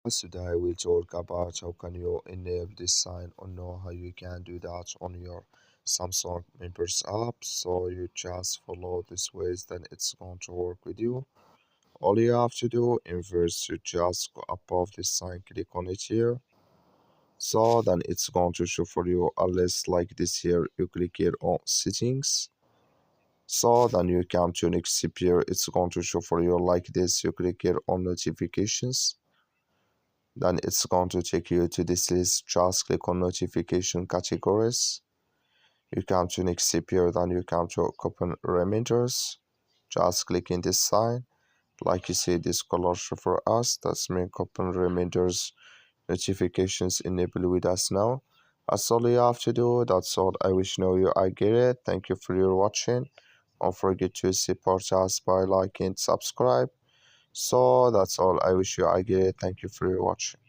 Today we'll talk about how can you enable this sign or know how you can do that on your Samsung Members app. So you just follow these ways, then it's going to work with you. All you have to do is you just go above this sign, click on it here. So then it's going to show for you a list like this here. You click here on settings. So then you come to next here. It's going to show for you like this. You click here on notifications. Then it's going to take you to this list. Just click on notification categories. You come to next here, then you come to open reminders. Just click in this sign. Like you see, this color show for us. That's mean open reminders notifications enabled with us now. That's all you have to do. That's all. I wish know you I get it. Thank you for your watching. Don't forget to support us by liking, subscribe. So that's all. I wish you I get it. Thank you for your watching.